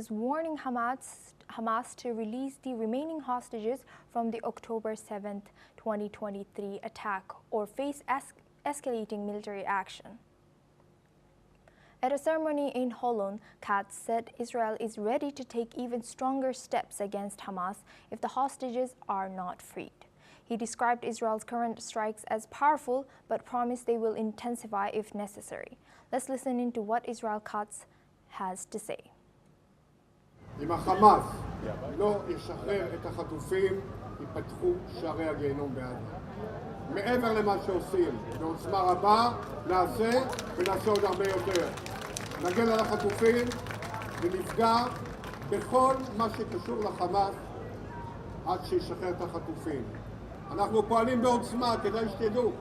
is warning Hamas to release the remaining hostages from the October 7, 2023 attack or face escalating military action. At a ceremony in Holon, Katz said Israel is ready to take even stronger steps against Hamas if the hostages are not freed. He described Israel's current strikes as powerful, but promised they will intensify if necessary. Let's listen into what Israel Katz has to say. אם החמאס לא ישחרר את החטופים, ייפתחו שערי הגיהנום בעזה. מעבר למה שעושים, בעוצמה רבה, נעשה ונעשה עוד הרבה יותר. נגן על החטופים ונפגע בכל מה שקשור לחמאס עד שישחרר את החטופים. אנחנו פועלים בעוצמה, כדאי שתדעו,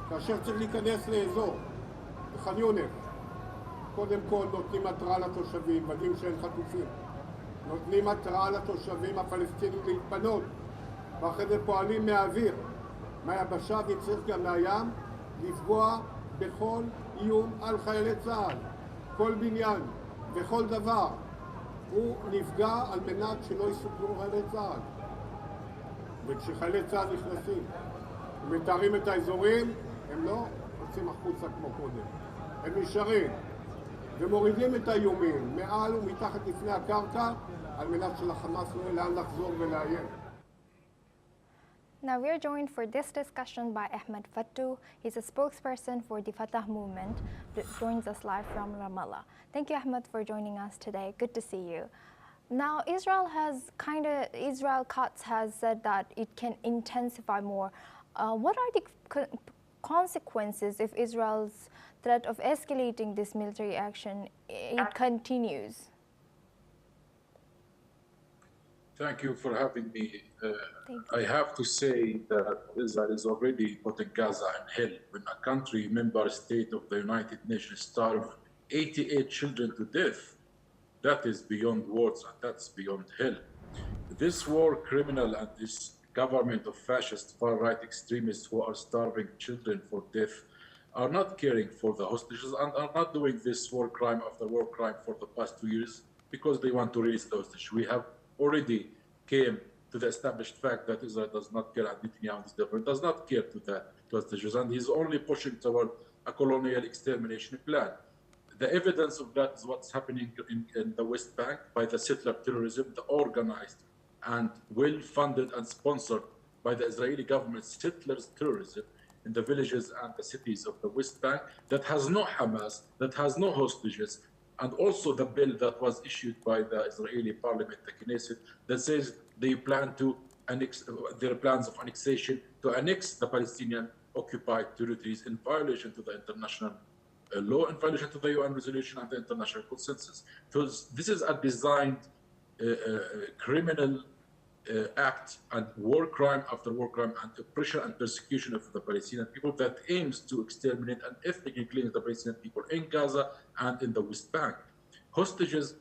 כאשר צריך להיכנס לאזור, בח'אן יונס, קודם כל נותנים התראה לתושבים, יודעים שאין חטופים. נותנים התראה לתושבים הפלסטינים להתפנות, ואחרי זה פועלים מהאוויר, מהיבשה וצריך גם מהים, לפגוע בכל איום על חיילי צה"ל. כל בניין וכל דבר הוא נפגע על מנת שלא יסוכנו חיילי צה"ל. וכשחיילי צה"ל נכנסים ומתארים את האזורים, הם לא יוצאים החוצה כמו קודם. הם נשארים ומורידים את האיומים מעל ומתחת לפני הקרקע על מנת שלחמאס לא יהיה לאן לחזור ולאיים. Now we are joined for this discussion by Ahmed Fattu. He's a spokesperson for the Fatah movement that joins us live from Ramallah. Thank you, Ahmed, for joining us today. Good to see you. Now, Israel Katz has said that it can intensify more. What are the consequences if Israel's threat of escalating this military action continues? Thank you for having me. I have to say that Israel is already putting Gaza in hell when a country member state of the United Nations starved 88 children to death. That is beyond words and that's beyond hell. This war criminal and this government of fascist far-right extremists who are starving children for death are not caring for the hostages and are not doing this war crime after war crime for the past 2 years because they want to release the hostage. We have already came to the established fact that Israel does not care, and Netanyahu's government does not care to the hostages, and he's only pushing toward a colonial extermination plan. The evidence of that is what's happening in the West Bank by the settler terrorism, the organized and well-funded and sponsored by the Israeli government settlers terrorism in the villages and the cities of the West Bank that has no Hamas, that has no hostages, and also the bill that was issued by the Israeli parliament, the Knesset, that says they plan to annex, their plans of annexation to annex the Palestinian occupied territories in violation to the international law, in violation to the UN resolution and the international consensus. So this is a designed criminal act and war crime after war crime and oppression and persecution of the Palestinian people that aims to exterminate and ethnically cleanse the Palestinian people in Gaza and in the West Bank. Hostages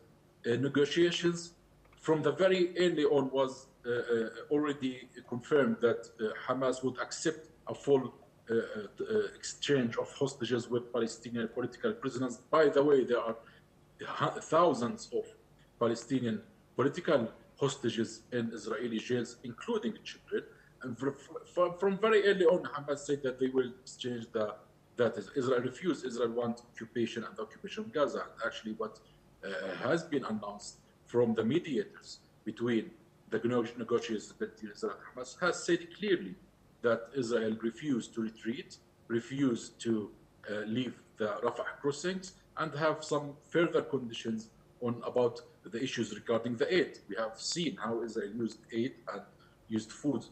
negotiations from the very early on was already confirmed that Hamas would accept a full exchange of hostages with Palestinian political prisoners. By the way, there are thousands of Palestinian political hostages in Israeli jails, including children. And from very early on, Hamas said that they will exchange that is Israel refused. Israel wants occupation and occupation of Gaza. And actually what has been announced from the mediators between the negotiators between Israel and Hamas has said clearly that Israel refused to retreat, refused to leave the Rafah crossings, and have some further conditions on about the issues regarding the aid. We have seen how Israel used aid and used food,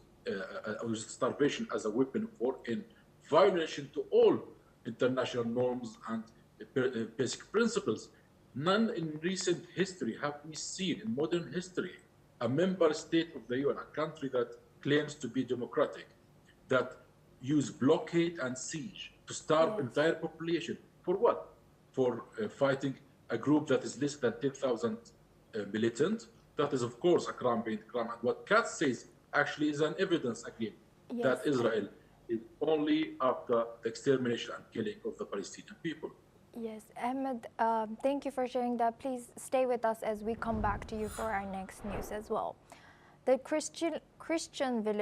used starvation as a weapon of war in violation to all international norms and basic principles. None in recent history have we seen, in modern history, a member state of the UN, a country that claims to be democratic, that use blockade and siege to starve entire population. For what? For fighting a group that is less than 10,000 militant. That is, of course, a crime being crime. And what Katz says actually is an evidence again that Israel is only after the extermination and killing of the Palestinian people. Yes, Ahmed, thank you for sharing that. Please stay with us as we come back to you for our next news as well. The Christian village